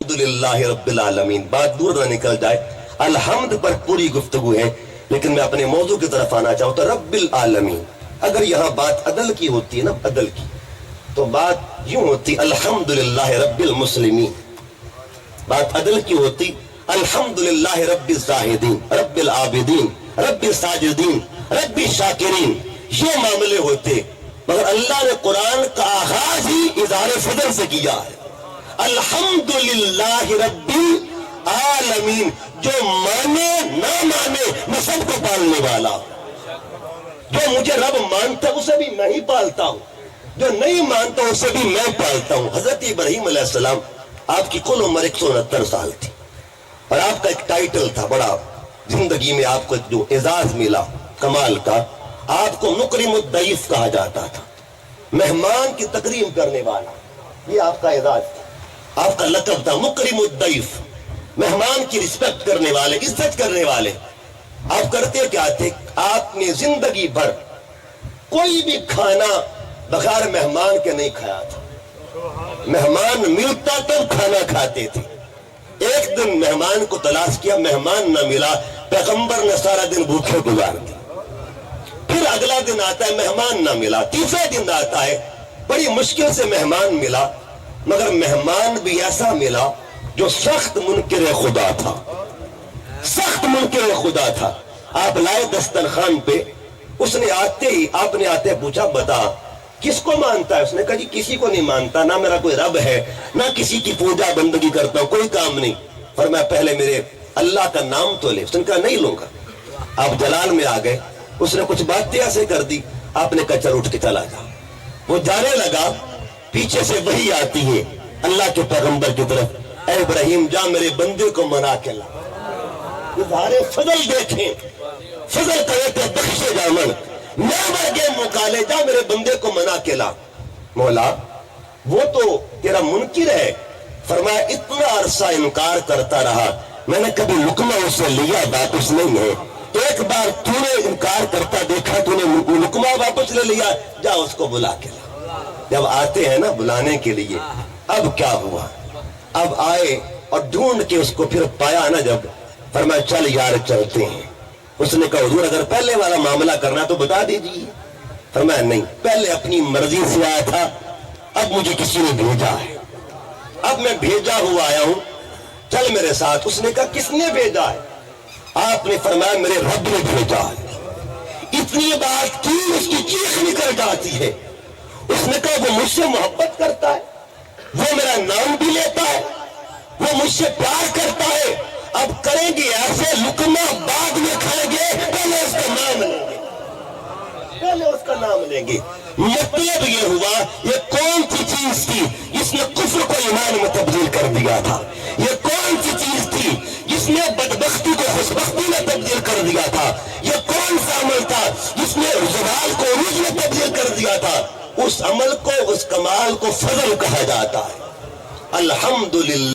الحمدللہ رب العالمین. بات دور نہ نکل جائے, الحمد پر پوری گفتگو ہے, لیکن میں اپنے موضوع کی طرف آنا چاہوں تو رب العالمین. اگر یہاں بات عدل کی ہوتی ہے نا, عدل کی, تو بات یوں ہوتی الحمدللہ رب المسلمین. بات عدل کی ہوتی الحمدللہ رب الزاہدین, رب العابدین, رب الساجدین, رب الشاکرین. یہ معاملے ہوتے, مگر اللہ نے قرآن کا آغاز ہی اظہار فضل سے کیا ہے. الحمدللہ رب العالمین. جو مانے نہ مانے میں سب کو پالنے والا. جو مجھے رب مانتا اسے بھی میں ہی پالتا ہوں, جو نہیں مانتا اسے بھی میں پالتا ہوں. حضرت ابراہیم علیہ السلام, آپ کی کل عمر 169 سال تھی, اور آپ کا ایک ٹائٹل تھا بڑا, زندگی میں آپ کو جو اعزاز ملا کمال کا, آپ کو مکرم الضیف کہا جاتا تھا, مہمان کی تکریم کرنے والا. یہ آپ کا اعزاز تھا, آپ کا لقب تھا مکرم الضیف, مہمان کی رسپیکٹ کرنے والے, عزت کرنے والے. آپ کرتے کیا تھے؟ آپ نے زندگی بھر کوئی بھی کھانا بغیر مہمان کے نہیں کھایا تھا. مہمان ملتا تب کھانا کھاتے تھے. ایک دن مہمان کو تلاش کیا, مہمان نہ ملا, پیغمبر نے سارا دن بھوکے گزار دیا. پھر اگلا دن آتا ہے, مہمان نہ ملا. تیسرے دن آتا ہے, بڑی مشکل سے مہمان ملا, مگر مہمان بھی ایسا ملا جو سخت منکر خدا تھا, سخت منکر خدا تھا. آپ لائے دسترخوان پہ, اس نے آتے ہی, آپ نے آتے پوچھا بتا کس کو مانتا ہے؟ اس نے کہا جی کسی کو نہیں مانتا, نہ میرا کوئی رب ہے, نہ کسی کی پوجا بندگی کرتا ہوں, کوئی کام نہیں. فرمایا پہلے میرے اللہ کا نام تو لے. اس نے کہا نہیں لوں گا. آپ جلال میں آ گئے, اس نے کچھ باتیں ایسے کر دی, آپ نے کہا چل اٹھ کے چلا جا. وہ جانے لگا, پیچھے سے وہی آتی ہے اللہ کے پیغمبر کی طرف, اے ابراہیم جا میرے بندے کو منا کے لا. اظہار فضل دیکھیں, فضل کرے تو بخشے جامن, میں مرگے مکالے, جا میرے بندے کو منا کے لا. مولا وہ تو تیرا منکر ہے. فرمایا اتنا عرصہ انکار کرتا رہا, میں نے کبھی لقمہ اسے لیا واپس نہیں ہے. ایک بار تو نے انکار کرتا دیکھا, تو نے لقمہ واپس لے لیا, جا اس کو بلا کے لا. جب آتے ہیں نا بلانے کے لیے, اب کیا ہوا؟ اب آئے اور ڈھونڈ کے اس کو پھر پایا نا جب, فرمایا چل یار چلتے ہیں. اس نے کہا حضور اگر پہلے والا معاملہ کرنا تو بتا دیجیے. فرمایا نہیں, پہلے اپنی مرضی سے آیا تھا, اب مجھے کسی نے بھیجا ہے, اب میں بھیجا ہوا آیا ہوں, چل میرے ساتھ. اس نے کہا کس نے بھیجا ہے؟ آپ نے فرمایا میرے رب نے بھیجا ہے. اتنی بات کی, اس کی چیخ نکل جاتی ہے. اس نے کہا وہ مجھ سے محبت کرتا ہے, وہ میرا نام بھی لیتا ہے, وہ مجھ سے پیار کرتا ہے. اب کریں گے ایسے, لقمہ بعد میں کھائیں گے, پہلے اس کا نام لیں گے, پہلے اس کا نام لیں گے. مطلب یہ ہوا, یہ کون سی چیز تھی جس نے کفر کو ایمان میں تبدیل کر دیا تھا؟ یہ کون سی چیز تھی جس نے بدبختی کو خوشبختی میں تبدیل کر دیا تھا؟ یہ کون سا عمل تھا جس نے زوال کو عروج میں تبدیل کر دیا تھا؟ اس عمل کو, اس کمال کو فضل کہا جاتا ہے. الحمدللہ.